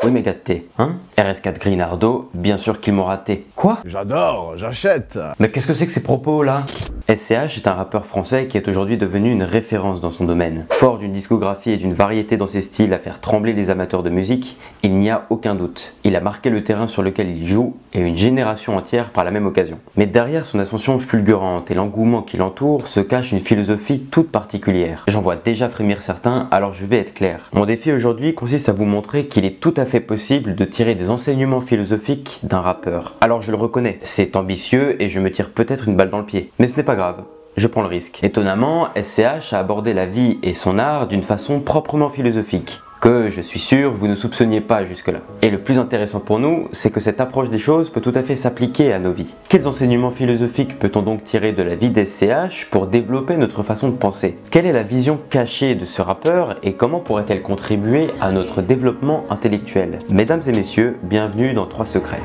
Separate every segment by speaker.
Speaker 1: Oui mais gars de thé, hein? RS4 Grinardo, bien sûr qu'ils m'ont raté. Quoi?
Speaker 2: J'adore, j'achète.
Speaker 1: Mais qu'est-ce que c'est que ces propos là? SCH est un rappeur français qui est aujourd'hui devenu une référence dans son domaine. Fort d'une discographie et d'une variété dans ses styles à faire trembler les amateurs de musique, il n'y a aucun doute. Il a marqué le terrain sur lequel il joue et une génération entière par la même occasion. Mais derrière son ascension fulgurante et l'engouement qui l'entoure se cache une philosophie toute particulière. J'en vois déjà frémir certains, alors je vais être clair. Mon défi aujourd'hui consiste à vous montrer qu'il est tout à fait possible de tirer des enseignements philosophiques d'un rappeur. Alors je le reconnais, c'est ambitieux et je me tire peut-être une balle dans le pied. Mais ce n'est pas grave. Je prends le risque. Étonnamment, SCH a abordé la vie et son art d'une façon proprement philosophique, que je suis sûr vous ne soupçonniez pas jusque-là. Et le plus intéressant pour nous, c'est que cette approche des choses peut tout à fait s'appliquer à nos vies. Quels enseignements philosophiques peut-on donc tirer de la vie d'SCH pour développer notre façon de penser? Quelle est la vision cachée de ce rappeur et comment pourrait-elle contribuer à notre développement intellectuel? Mesdames et messieurs, bienvenue dans 3 secrets.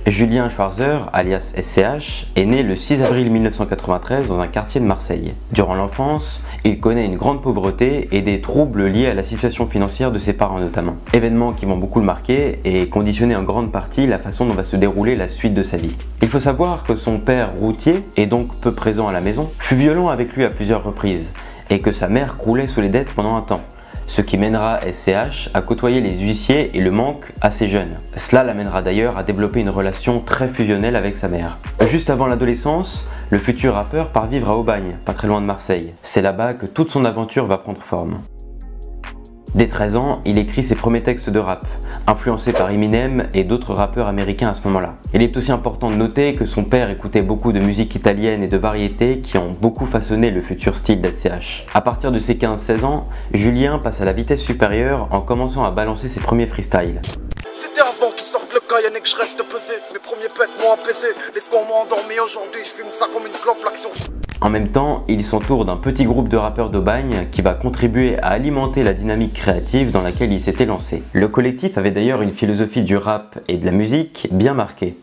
Speaker 1: Julien Schwarzer, alias SCH, est né le 6 avril 1993 dans un quartier de Marseille. Durant l'enfance, il connaît une grande pauvreté et des troubles liés à la situation financière de ses parents notamment. Événements qui vont beaucoup le marquer et conditionner en grande partie la façon dont va se dérouler la suite de sa vie. Il faut savoir que son père routier, et donc peu présent à la maison, fut violent avec lui à plusieurs reprises et que sa mère croulait sous les dettes pendant un temps. Ce qui mènera SCH à côtoyer les huissiers et le manque assez jeune. Cela l'amènera d'ailleurs à développer une relation très fusionnelle avec sa mère. Juste avant l'adolescence, le futur rappeur part vivre à Aubagne, pas très loin de Marseille. C'est là-bas que toute son aventure va prendre forme. Dès 13 ans, il écrit ses premiers textes de rap, influencé par Eminem et d'autres rappeurs américains à ce moment-là. Il est aussi important de noter que son père écoutait beaucoup de musique italienne et de variétés qui ont beaucoup façonné le futur style d'SCH. À partir de ses 15-16 ans, Julien passe à la vitesse supérieure en commençant à balancer ses premiers freestyles.
Speaker 3: C'était avant qu'ils sortent le cas, y'en que je reste pesé. Mes premiers pets m'ont apaisé, les scores m'ont endormi. Aujourd'hui je fume ça comme une clope, l'action.
Speaker 1: En même temps, il s'entoure d'un petit groupe de rappeurs d'Aubagne qui va contribuer à alimenter la dynamique créative dans laquelle il s'était lancé. Le collectif avait d'ailleurs une philosophie du rap et de la musique bien marquée.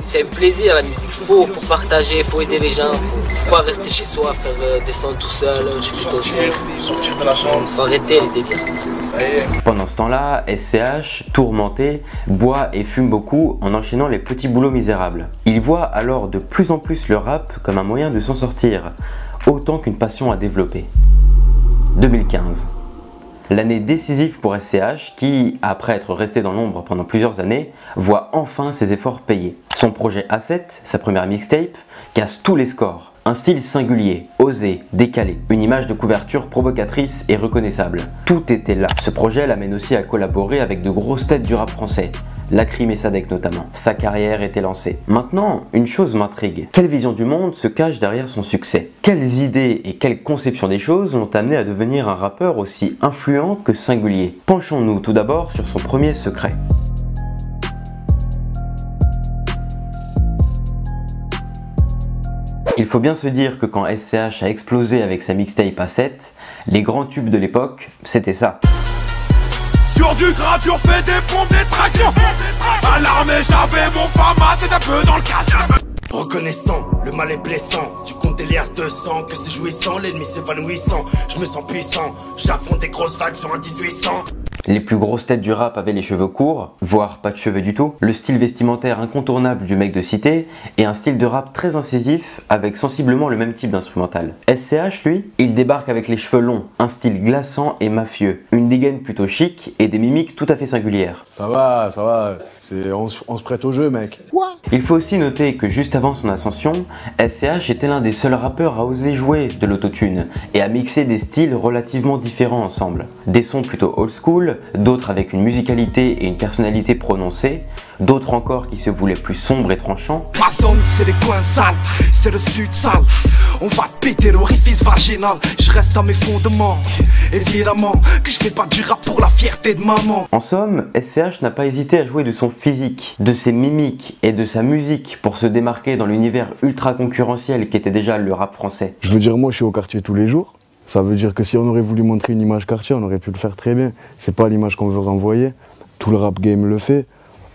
Speaker 4: C'est un plaisir la musique, faut partager, faut aider les gens, faut pas rester chez soi, faire des sons tout seul,
Speaker 3: Sortir de la chambre,
Speaker 4: faut arrêter les délires.
Speaker 3: ça y est.
Speaker 1: Pendant ce temps-là, SCH, tourmenté, boit et fume beaucoup en enchaînant les petits boulots misérables. Il voit alors de plus en plus le rap comme un moyen de s'en sortir, autant qu'une passion à développer. 2015. L'année décisive pour SCH qui, après être resté dans l'ombre pendant plusieurs années, voit enfin ses efforts payés. Son projet A7, sa première mixtape, casse tous les scores. Un style singulier, osé, décalé, une image de couverture provocatrice et reconnaissable. Tout était là. Ce projet l'amène aussi à collaborer avec de grosses têtes du rap français. Lacrim et Sadek notamment. Sa carrière était lancée. Maintenant, une chose m'intrigue. Quelle vision du monde se cache derrière son succès? Quelles idées et quelles conceptions des choses l'ont amené à devenir un rappeur aussi influent que singulier? Penchons-nous tout d'abord sur son premier secret. Il faut bien se dire que quand SCH a explosé avec sa mixtape A7, les grands tubes de l'époque, c'était ça.
Speaker 5: Sur du gradure, fait des pompes, des tractions. À l'armée, j'avais mon fama, c'est un peu dans le cas.
Speaker 6: Reconnaissant, le mal est blessant. Tu comptes des liasses de sang, que c'est jouissant. L'ennemi s'évanouissant, je me sens puissant. J'affronte des grosses vagues sur un 1800.
Speaker 1: Les plus grosses têtes du rap avaient les cheveux courts, voire pas de cheveux du tout, le style vestimentaire incontournable du mec de cité et un style de rap très incisif avec sensiblement le même type d'instrumental. SCH lui, il débarque avec les cheveux longs, un style glaçant et mafieux, une dégaine plutôt chic et des mimiques tout à fait singulières.
Speaker 2: Ça va, on se prête au jeu, mec.
Speaker 6: Quoi?
Speaker 1: Il faut aussi noter que juste avant son ascension, SCH était l'un des seuls rappeurs à oser jouer de l'autotune et à mixer des styles relativement différents ensemble. Des sons plutôt old school, d'autres avec une musicalité et une personnalité prononcée, d'autres encore qui se voulaient plus sombres et tranchants.
Speaker 5: Ma zone, c'est les coins sales, c'est le sud sale. On va péter l'orifice vaginal, je reste à mes fondements. Évidemment que je fais pas du rap pour la fierté de maman.
Speaker 1: En somme, SCH n'a pas hésité à jouer de son physique, de ses mimiques et de sa musique pour se démarquer dans l'univers ultra concurrentiel qu'était déjà le rap français.
Speaker 2: Je veux dire, moi je suis au quartier tous les jours. Ça veut dire que si on aurait voulu montrer une image quartier, on aurait pu le faire très bien. C'est pas l'image qu'on veut renvoyer. Tout le rap game le fait.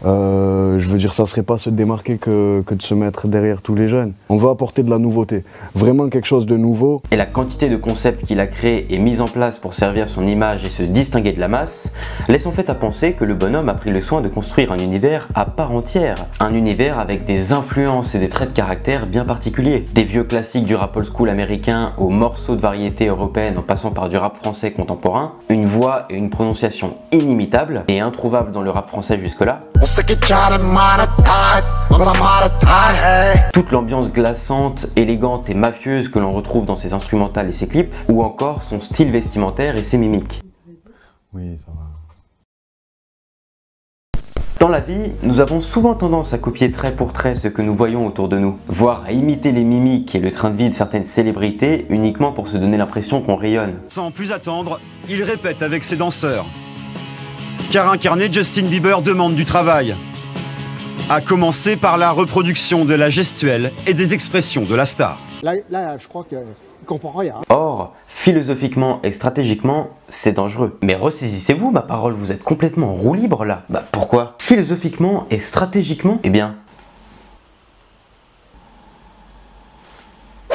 Speaker 2: Je veux dire, ça serait pas se démarquer que de se mettre derrière tous les jeunes. On veut apporter de la nouveauté, vraiment quelque chose de nouveau.
Speaker 1: Et la quantité de concepts qu'il a créés et mis en place pour servir son image et se distinguer de la masse, laisse en fait à penser que le bonhomme a pris le soin de construire un univers à part entière. Un univers avec des influences et des traits de caractère bien particuliers. Des vieux classiques du rap old school américain aux morceaux de variété européenne en passant par du rap français contemporain, une voix et une prononciation inimitables et introuvables dans le rap français jusque-là. Toute l'ambiance glaçante, élégante et mafieuse que l'on retrouve dans ses instrumentales et ses clips, ou encore son style vestimentaire et ses mimiques.
Speaker 2: Oui, ça va.
Speaker 1: Dans la vie, nous avons souvent tendance à copier trait pour trait ce que nous voyons autour de nous, voire à imiter les mimiques et le train de vie de certaines célébrités uniquement pour se donner l'impression qu'on rayonne.
Speaker 7: Sans plus attendre, il répète avec ses danseurs. Car incarner Justin Bieber demande du travail. À commencer par la reproduction de la gestuelle et des expressions de la star.
Speaker 8: Là je crois qu'il comprend rien.
Speaker 1: Or, philosophiquement et stratégiquement, c'est dangereux. Mais ressaisissez-vous, ma parole, vous êtes complètement en roue libre là. Bah pourquoi? Philosophiquement et stratégiquement? Eh bien,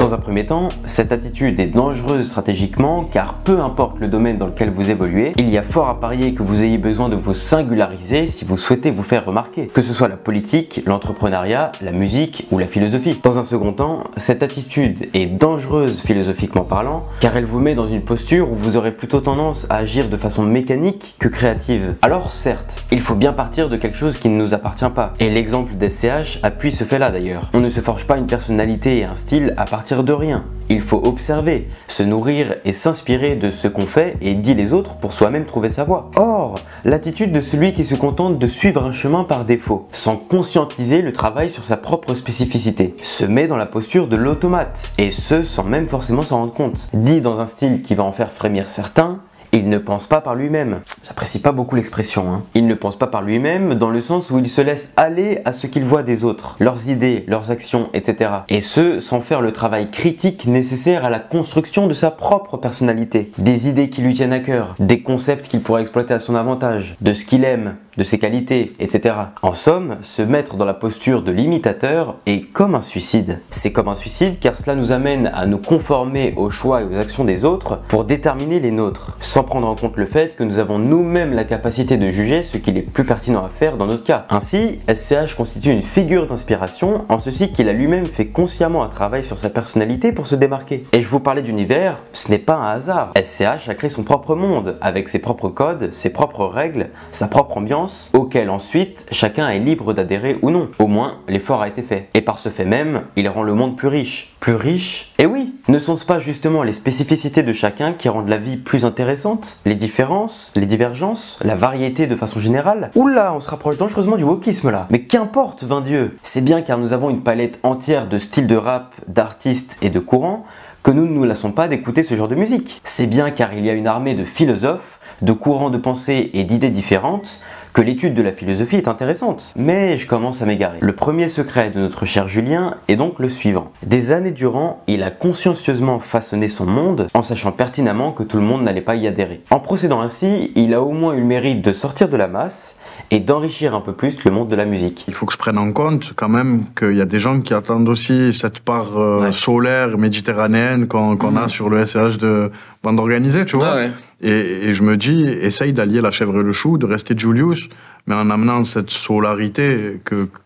Speaker 1: dans un premier temps, cette attitude est dangereuse stratégiquement car peu importe le domaine dans lequel vous évoluez, il y a fort à parier que vous ayez besoin de vous singulariser si vous souhaitez vous faire remarquer, que ce soit la politique, l'entrepreneuriat, la musique ou la philosophie. Dans un second temps, cette attitude est dangereuse philosophiquement parlant car elle vous met dans une posture où vous aurez plutôt tendance à agir de façon mécanique que créative. Alors certes, il faut bien partir de quelque chose qui ne nous appartient pas, et l'exemple d'SCH appuie ce fait-là d'ailleurs. On ne se forge pas une personnalité et un style à partir de rien. Il faut observer, se nourrir et s'inspirer de ce qu'on fait et dit les autres pour soi-même trouver sa voie. Or, l'attitude de celui qui se contente de suivre un chemin par défaut, sans conscientiser le travail sur sa propre spécificité, se met dans la posture de l'automate, et ce sans même forcément s'en rendre compte. Dit dans un style qui va en faire frémir certains, il ne pense pas par lui-même. J'apprécie pas beaucoup l'expression, hein. Il ne pense pas par lui-même dans le sens où il se laisse aller à ce qu'il voit des autres, leurs idées, leurs actions, etc. Et ce, sans faire le travail critique nécessaire à la construction de sa propre personnalité. Des idées qui lui tiennent à cœur, des concepts qu'il pourra exploiter à son avantage, de ce qu'il aime, de ses qualités, etc. En somme, se mettre dans la posture de l'imitateur est comme un suicide. C'est comme un suicide car cela nous amène à nous conformer aux choix et aux actions des autres pour déterminer les nôtres, sans prendre en compte le fait que nous avons nous-mêmes la capacité de juger ce qu'il est plus pertinent à faire dans notre cas. Ainsi, SCH constitue une figure d'inspiration en ceci qu'il a lui-même fait consciemment un travail sur sa personnalité pour se démarquer. Et je vous parlais d'univers, ce n'est pas un hasard. SCH a créé son propre monde, avec ses propres codes, ses propres règles, sa propre ambiance, auquel ensuite chacun est libre d'adhérer ou non. Au moins, l'effort a été fait. Et par ce fait même, il rend le monde plus riche. Plus riche? Et oui, ne sont-ce pas justement les spécificités de chacun qui rendent la vie plus intéressante? Les différences, les divergences, la variété de façon générale? Oula, on se rapproche dangereusement du wokisme là. Mais qu'importe, vain Dieu! C'est bien car nous avons une palette entière de styles de rap, d'artistes et de courants que nous ne nous lassons pas d'écouter ce genre de musique. C'est bien car il y a une armée de philosophes, de courants de pensée et d'idées différentes que l'étude de la philosophie est intéressante. Mais je commence à m'égarer. Le premier secret de notre cher Julien est donc le suivant. Des années durant, il a consciencieusement façonné son monde en sachant pertinemment que tout le monde n'allait pas y adhérer. En procédant ainsi, il a au moins eu le mérite de sortir de la masse et d'enrichir un peu plus le monde de la musique.
Speaker 9: Il faut que je prenne en compte quand même qu'il y a des gens qui attendent aussi cette part solaire, méditerranéenne qu'on a sur le SCH de bande organisée, tu vois. Et je me dis, essaye d'allier la chèvre et le chou, de rester Julius, mais en amenant cette solarité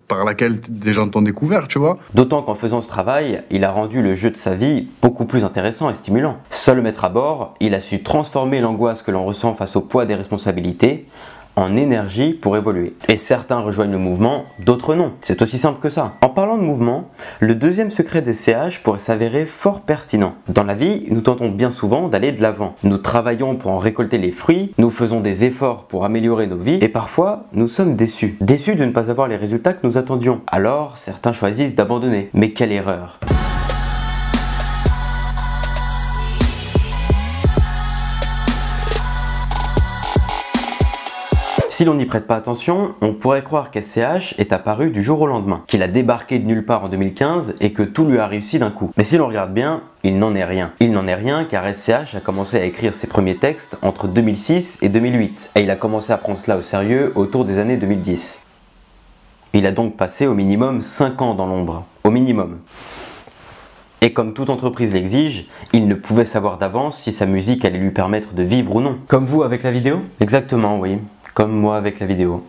Speaker 9: par laquelle des gens t'ont découvert, tu vois.
Speaker 1: D'autant qu'en faisant ce travail, il a rendu le jeu de sa vie beaucoup plus intéressant et stimulant. Seul maître à bord, il a su transformer l'angoisse que l'on ressent face au poids des responsabilités en énergie pour évoluer. Et certains rejoignent le mouvement, d'autres non. C'est aussi simple que ça. En parlant de mouvement, le deuxième secret des SCH pourrait s'avérer fort pertinent. Dans la vie, nous tentons bien souvent d'aller de l'avant. Nous travaillons pour en récolter les fruits, nous faisons des efforts pour améliorer nos vies, et parfois, nous sommes déçus. Déçus de ne pas avoir les résultats que nous attendions. Alors, certains choisissent d'abandonner. Mais quelle erreur! Si l'on n'y prête pas attention, on pourrait croire qu'SCH est apparu du jour au lendemain, qu'il a débarqué de nulle part en 2015 et que tout lui a réussi d'un coup. Mais si l'on regarde bien, il n'en est rien. Il n'en est rien car SCH a commencé à écrire ses premiers textes entre 2006 et 2008 et il a commencé à prendre cela au sérieux autour des années 2010. Il a donc passé au minimum 5 ans dans l'ombre. Au minimum. Et comme toute entreprise l'exige, il ne pouvait savoir d'avance si sa musique allait lui permettre de vivre ou non. Comme vous avec la vidéo? Exactement, oui. Comme moi avec la vidéo.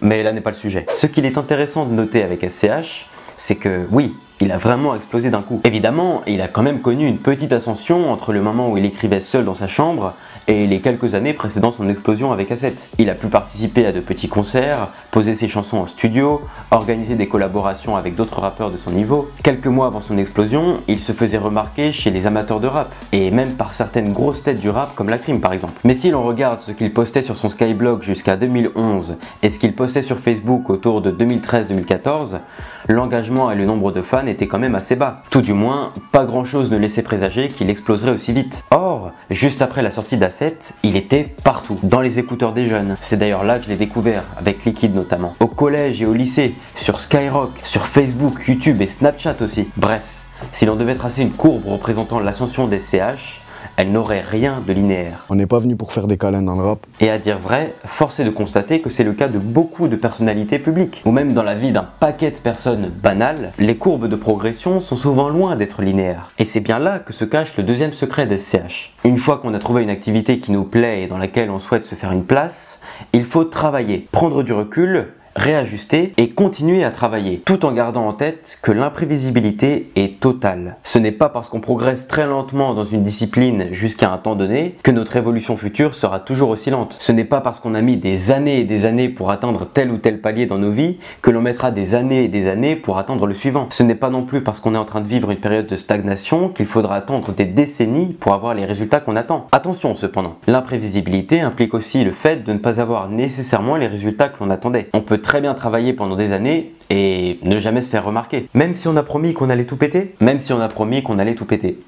Speaker 1: Mais là n'est pas le sujet. Ce qu'il est intéressant de noter avec SCH, c'est que oui, il a vraiment explosé d'un coup. Évidemment, il a quand même connu une petite ascension entre le moment où il écrivait seul dans sa chambre et les quelques années précédant son explosion avec A7. Il a pu participer à de petits concerts, poser ses chansons en studio, organiser des collaborations avec d'autres rappeurs de son niveau. Quelques mois avant son explosion, il se faisait remarquer chez les amateurs de rap, et même par certaines grosses têtes du rap comme Lacrim par exemple. Mais si l'on regarde ce qu'il postait sur son Skyblog jusqu'à 2011 et ce qu'il postait sur Facebook autour de 2013-2014, l'engagement et le nombre de fans étaient quand même assez bas. Tout du moins, pas grand chose ne laissait présager qu'il exploserait aussi vite. Or, juste après la sortie d'A7, il était partout, dans les écouteurs des jeunes. C'est d'ailleurs là que je l'ai découvert, avec Liquid notamment. Au collège et au lycée, sur Skyrock, sur Facebook, YouTube et Snapchat aussi. Bref, si l'on devait tracer une courbe représentant l'ascension des SCH, elle n'aurait rien de linéaire.
Speaker 2: On n'est pas venu pour faire des câlins dans le rap.
Speaker 1: Et à dire vrai, force est de constater que c'est le cas de beaucoup de personnalités publiques. Ou même dans la vie d'un paquet de personnes banales, les courbes de progression sont souvent loin d'être linéaires. Et c'est bien là que se cache le deuxième secret des SCH. Une fois qu'on a trouvé une activité qui nous plaît et dans laquelle on souhaite se faire une place, il faut travailler, prendre du recul, réajuster et continuer à travailler, tout en gardant en tête que l'imprévisibilité est totale. Ce n'est pas parce qu'on progresse très lentement dans une discipline jusqu'à un temps donné que notre évolution future sera toujours aussi lente. Ce n'est pas parce qu'on a mis des années et des années pour atteindre tel ou tel palier dans nos vies que l'on mettra des années et des années pour atteindre le suivant. Ce n'est pas non plus parce qu'on est en train de vivre une période de stagnation qu'il faudra attendre des décennies pour avoir les résultats qu'on attend. Attention cependant, l'imprévisibilité implique aussi le fait de ne pas avoir nécessairement les résultats que l'on attendait. On peut très bien travailler pendant des années et ne jamais se faire remarquer. Même si on a promis qu'on allait tout péter,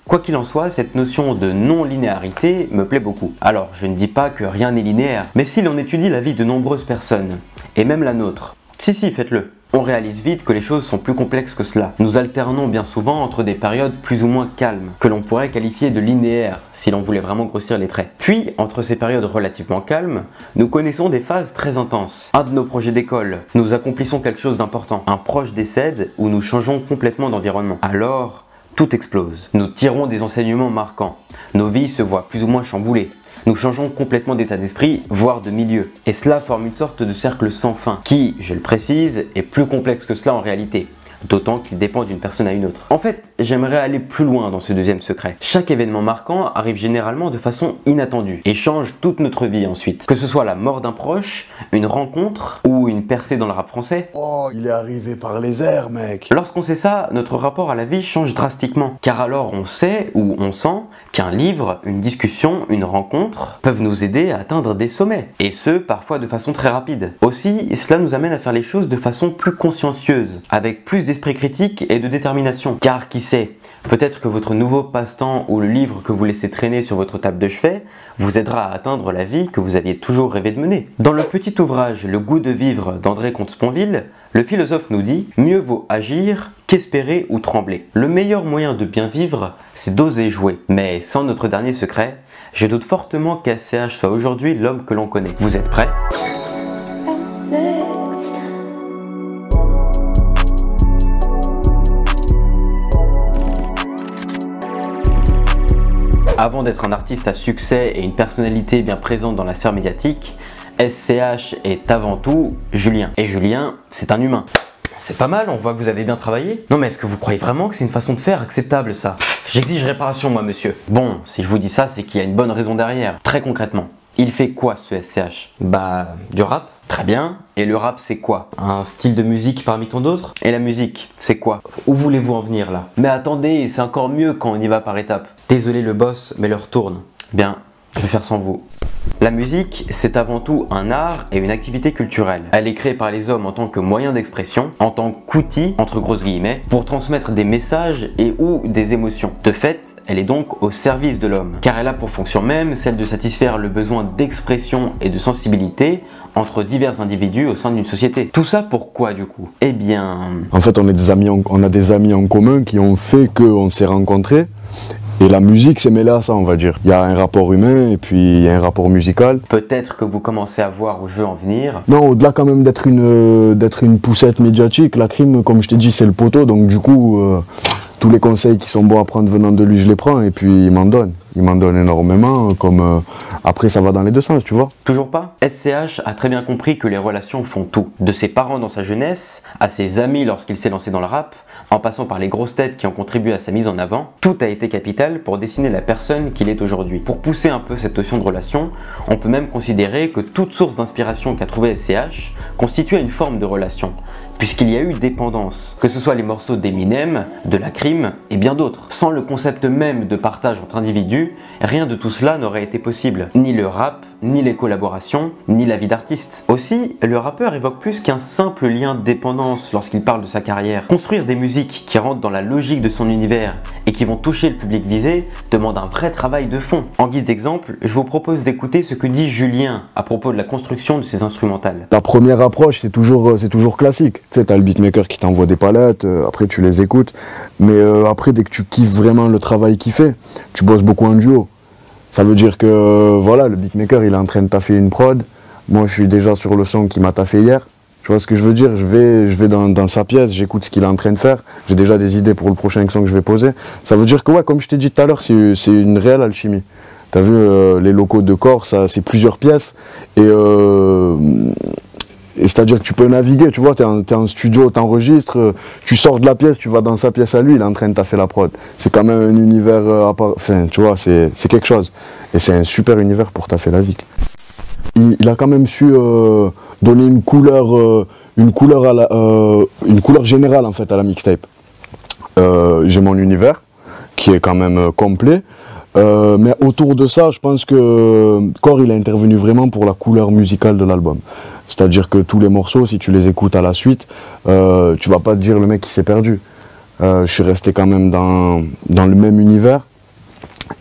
Speaker 1: Quoi qu'il en soit, cette notion de non-linéarité me plaît beaucoup. Alors, je ne dis pas que rien n'est linéaire, mais si l'on étudie la vie de nombreuses personnes, et même la nôtre, si, faites-le. On réalise vite que les choses sont plus complexes que cela. Nous alternons bien souvent entre des périodes plus ou moins calmes, que l'on pourrait qualifier de linéaires, si l'on voulait vraiment grossir les traits. Puis, entre ces périodes relativement calmes, nous connaissons des phases très intenses. Un de nos projets d'école, nous accomplissons quelque chose d'important. Un proche décède ou nous changeons complètement d'environnement. Alors, tout explose. Nous tirons des enseignements marquants. Nos vies se voient plus ou moins chamboulées. Nous changeons complètement d'état d'esprit, voire de milieu. Et cela forme une sorte de cercle sans fin, qui, je le précise, est plus complexe que cela en réalité. D'autant qu'il dépend d'une personne à une autre. En fait, j'aimerais aller plus loin dans ce deuxième secret. Chaque événement marquant arrive généralement de façon inattendue et change toute notre vie ensuite. Que ce soit la mort d'un proche, une rencontre ou une percée dans le rap français.
Speaker 2: Oh, il est arrivé par les airs, mec.
Speaker 1: Lorsqu'on sait ça, notre rapport à la vie change drastiquement. Car alors on sait ou on sent qu'un livre, une discussion, une rencontre peuvent nous aider à atteindre des sommets. Et ce, parfois de façon très rapide. Aussi, cela nous amène à faire les choses de façon plus consciencieuse, avec plus d'esprit critique et de détermination. Car qui sait, peut-être que votre nouveau passe-temps ou le livre que vous laissez traîner sur votre table de chevet vous aidera à atteindre la vie que vous aviez toujours rêvé de mener. Dans le petit ouvrage Le goût de vivre d'André Comte-Sponville, le philosophe nous dit « Mieux vaut agir qu'espérer ou trembler ». Le meilleur moyen de bien vivre, c'est d'oser jouer. Mais sans notre dernier secret, je doute fortement qu'SCH soit aujourd'hui l'homme que l'on connaît. Vous êtes prêts ? Avant d'être un artiste à succès et une personnalité bien présente dans la sphère médiatique, SCH est avant tout Julien. Et Julien, c'est un humain. C'est pas mal, on voit que vous avez bien travaillé. Non mais est-ce que vous croyez vraiment que c'est une façon de faire acceptable ça? J'exige réparation moi monsieur. Bon, si je vous dis ça, c'est qu'il y a une bonne raison derrière. Très concrètement, il fait quoi ce SCH? Bah, du rap. Très bien. Et le rap c'est quoi? Un style de musique parmi tant d'autres? Et la musique, c'est quoi? Où voulez-vous en venir là? Mais attendez, c'est encore mieux quand on y va par étapes. Désolé le boss, mais l'heure tourne. Bien, je vais faire sans vous. La musique, c'est avant tout un art et une activité culturelle. Elle est créée par les hommes en tant que moyen d'expression, en tant qu'outil, entre grosses guillemets, pour transmettre des messages et ou des émotions. De fait, elle est donc au service de l'homme, car elle a pour fonction même celle de satisfaire le besoin d'expression et de sensibilité entre divers individus au sein d'une société. Tout ça pourquoi du coup? Eh bien...
Speaker 2: En fait, on a des amis en commun qui ont fait qu'on s'est rencontrés. Et la musique s'est mêlée à ça, on va dire. Il y a un rapport humain et puis il y a un rapport musical.
Speaker 1: Peut-être que vous commencez à voir où je veux en venir.
Speaker 2: Non, au-delà quand même d'être une poussette médiatique, la crime, comme je t'ai dit, c'est le poteau. Donc du coup, tous les conseils qui sont bons à prendre venant de lui, je les prends et puis il m'en donne. Il m'en donne énormément, comme après ça va dans les deux sens, tu vois.
Speaker 1: Toujours pas? SCH a très bien compris que les relations font tout. De ses parents dans sa jeunesse, à ses amis lorsqu'il s'est lancé dans le rap, en passant par les grosses têtes qui ont contribué à sa mise en avant, tout a été capital pour dessiner la personne qu'il est aujourd'hui. Pour pousser un peu cette notion de relation, on peut même considérer que toute source d'inspiration qu'a trouvé SCH constituait une forme de relation, puisqu'il y a eu dépendance, que ce soit les morceaux d'Eminem, de La Crime et bien d'autres. Sans le concept même de partage entre individus, rien de tout cela n'aurait été possible. Ni le rap, ni les collaborations, ni la vie d'artiste. Aussi, le rappeur évoque plus qu'un simple lien de dépendance lorsqu'il parle de sa carrière. Construire des musiques qui rentrent dans la logique de son univers et qui vont toucher le public visé demande un vrai travail de fond. En guise d'exemple, je vous propose d'écouter ce que dit Julien à propos de la construction de ses instrumentales.
Speaker 2: La première approche, c'est toujours classique. Tu sais, t'as le beatmaker qui t'envoie des palettes, après tu les écoutes, mais après dès que tu kiffes vraiment le travail qu'il fait, tu bosses beaucoup en duo. Ça veut dire que voilà, le beatmaker il est en train de taffer une prod, moi je suis déjà sur le son qu'il m'a taffé hier, tu vois ce que je veux dire, je vais dans sa pièce, j'écoute ce qu'il est en train de faire, j'ai déjà des idées pour le prochain son que je vais poser. Ça veut dire que ouais, comme je t'ai dit tout à l'heure, c'est une réelle alchimie. T'as vu les locaux de Corps, c'est plusieurs pièces et c'est-à-dire que tu peux naviguer, tu vois, t'es en studio, t'enregistres, tu sors de la pièce, tu vas dans sa pièce à lui, il est en train de taffer la prod. C'est quand même un univers à part, enfin, tu vois, c'est quelque chose. Et c'est un super univers pour taffer la zik. Il a quand même su donner une couleur générale en fait à la mixtape. J'ai mon univers qui est quand même complet. Mais autour de ça, je pense que Corps il a intervenu vraiment pour la couleur musicale de l'album. C'est-à-dire que tous les morceaux, si tu les écoutes à la suite, tu vas pas te dire le mec qui s'est perdu. Je suis resté quand même dans le même univers.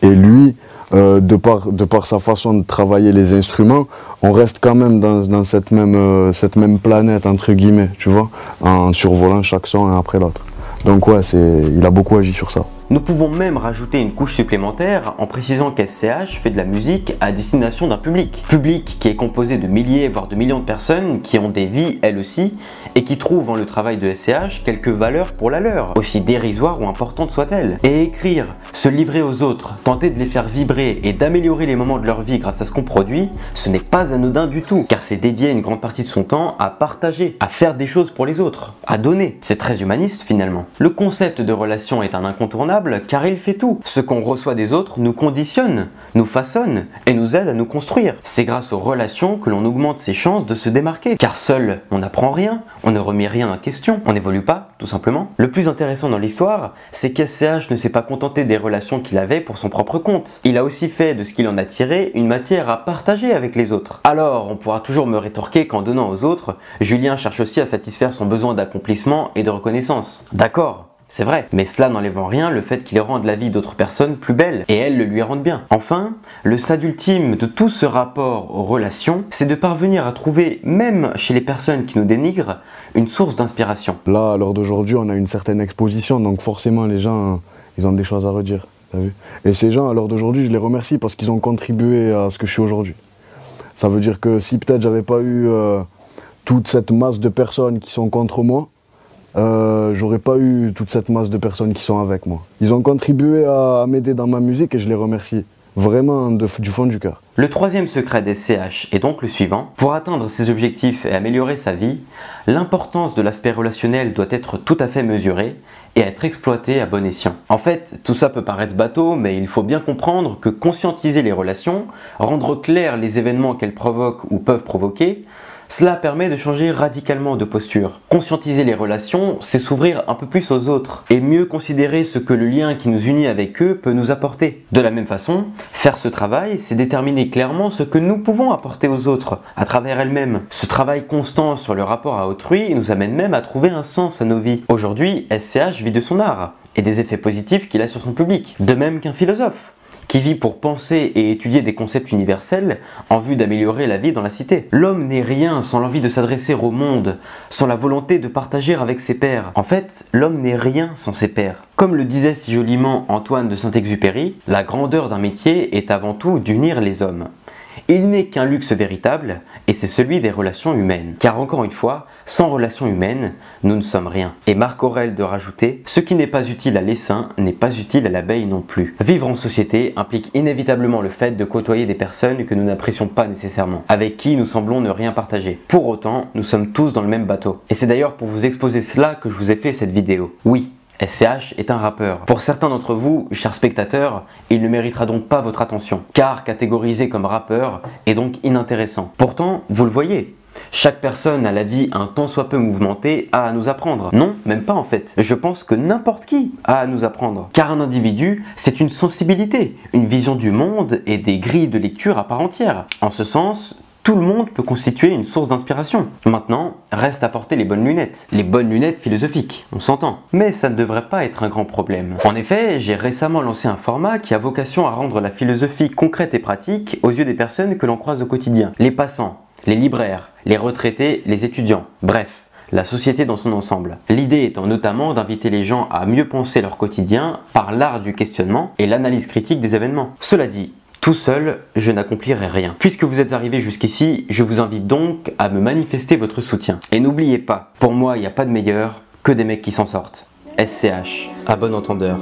Speaker 2: Et lui, de par sa façon de travailler les instruments, on reste quand même dans cette même planète, entre guillemets, tu vois, en survolant chaque son un après l'autre. Donc ouais, il a beaucoup agi sur ça.
Speaker 1: Nous pouvons même rajouter une couche supplémentaire en précisant qu'SCH fait de la musique à destination d'un public. Public qui est composé de milliers voire de millions de personnes qui ont des vies elles aussi et qui trouvent en le travail de SCH quelques valeurs pour la leur, aussi dérisoires ou importantes soient-elles. Et écrire, se livrer aux autres, tenter de les faire vibrer et d'améliorer les moments de leur vie grâce à ce qu'on produit, ce n'est pas anodin du tout, car c'est dédié une grande partie de son temps à partager, à faire des choses pour les autres, à donner. C'est très humaniste finalement. Le concept de relation est un incontournable car il fait tout. Ce qu'on reçoit des autres nous conditionne, nous façonne et nous aide à nous construire. C'est grâce aux relations que l'on augmente ses chances de se démarquer. Car seul, on n'apprend rien, on ne remet rien en question, on n'évolue pas, tout simplement. Le plus intéressant dans l'histoire, c'est qu'SCH ne s'est pas contenté des relations qu'il avait pour son propre compte. Il a aussi fait de ce qu'il en a tiré une matière à partager avec les autres. Alors, on pourra toujours me rétorquer qu'en donnant aux autres, Julien cherche aussi à satisfaire son besoin d'accomplissement et de reconnaissance. D'accord. C'est vrai, mais cela n'enlève en rien le fait qu'il rende la vie d'autres personnes plus belle, et elles le lui rendent bien. Enfin, le stade ultime de tout ce rapport aux relations, c'est de parvenir à trouver, même chez les personnes qui nous dénigrent, une source d'inspiration.
Speaker 2: Là, à l'heure d'aujourd'hui, on a une certaine exposition, donc forcément les gens, ils ont des choses à redire, t'as vu ? Et ces gens, à l'heure d'aujourd'hui, je les remercie parce qu'ils ont contribué à ce que je suis aujourd'hui. Ça veut dire que si peut-être j'avais pas eu toute cette masse de personnes qui sont contre moi, j'aurais pas eu toute cette masse de personnes qui sont avec moi. Ils ont contribué à m'aider dans ma musique et je les remercie vraiment du fond du cœur.
Speaker 1: Le troisième secret d'SCH est donc le suivant. Pour atteindre ses objectifs et améliorer sa vie, l'importance de l'aspect relationnel doit être tout à fait mesurée et être exploitée à bon escient. En fait, tout ça peut paraître bateau, mais il faut bien comprendre que conscientiser les relations, rendre clair les événements qu'elles provoquent ou peuvent provoquer, cela permet de changer radicalement de posture. Conscientiser les relations, c'est s'ouvrir un peu plus aux autres et mieux considérer ce que le lien qui nous unit avec eux peut nous apporter. De la même façon, faire ce travail, c'est déterminer clairement ce que nous pouvons apporter aux autres à travers elles-mêmes. Ce travail constant sur le rapport à autrui nous amène même à trouver un sens à nos vies. Aujourd'hui, SCH vit de son art et des effets positifs qu'il a sur son public. De même qu'un philosophe. qui vit pour penser et étudier des concepts universels en vue d'améliorer la vie dans la cité. L'homme n'est rien sans l'envie de s'adresser au monde, sans la volonté de partager avec ses pairs. En fait, l'homme n'est rien sans ses pairs. Comme le disait si joliment Antoine de Saint-Exupéry, la grandeur d'un métier est avant tout d'unir les hommes. Il n'est qu'un luxe véritable, et c'est celui des relations humaines. Car encore une fois, sans relations humaines, nous ne sommes rien. Et Marc Aurèle de rajouter, ce qui n'est pas utile à l'essaim n'est pas utile à l'abeille non plus. Vivre en société implique inévitablement le fait de côtoyer des personnes que nous n'apprécions pas nécessairement, avec qui nous semblons ne rien partager. Pour autant, nous sommes tous dans le même bateau. Et c'est d'ailleurs pour vous exposer cela que je vous ai fait cette vidéo. Oui, SCH est un rappeur. Pour certains d'entre vous, chers spectateurs, il ne méritera donc pas votre attention, car catégorisé comme rappeur est donc inintéressant. Pourtant, vous le voyez, chaque personne à la vie un tant soit peu mouvementée a à nous apprendre. Non, même pas en fait. Je pense que n'importe qui a à nous apprendre. Car un individu, c'est une sensibilité, une vision du monde et des grilles de lecture à part entière. En ce sens, tout le monde peut constituer une source d'inspiration. Maintenant, reste à porter les bonnes lunettes. Les bonnes lunettes philosophiques, on s'entend. Mais ça ne devrait pas être un grand problème. En effet, j'ai récemment lancé un format qui a vocation à rendre la philosophie concrète et pratique aux yeux des personnes que l'on croise au quotidien. Les passants, les libraires, les retraités, les étudiants. Bref, la société dans son ensemble. L'idée étant notamment d'inviter les gens à mieux penser leur quotidien par l'art du questionnement et l'analyse critique des événements. Cela dit, tout seul, je n'accomplirai rien. Puisque vous êtes arrivés jusqu'ici, je vous invite donc à me manifester votre soutien. Et n'oubliez pas, pour moi, il n'y a pas de meilleur que des mecs qui s'en sortent. SCH, à bon entendeur.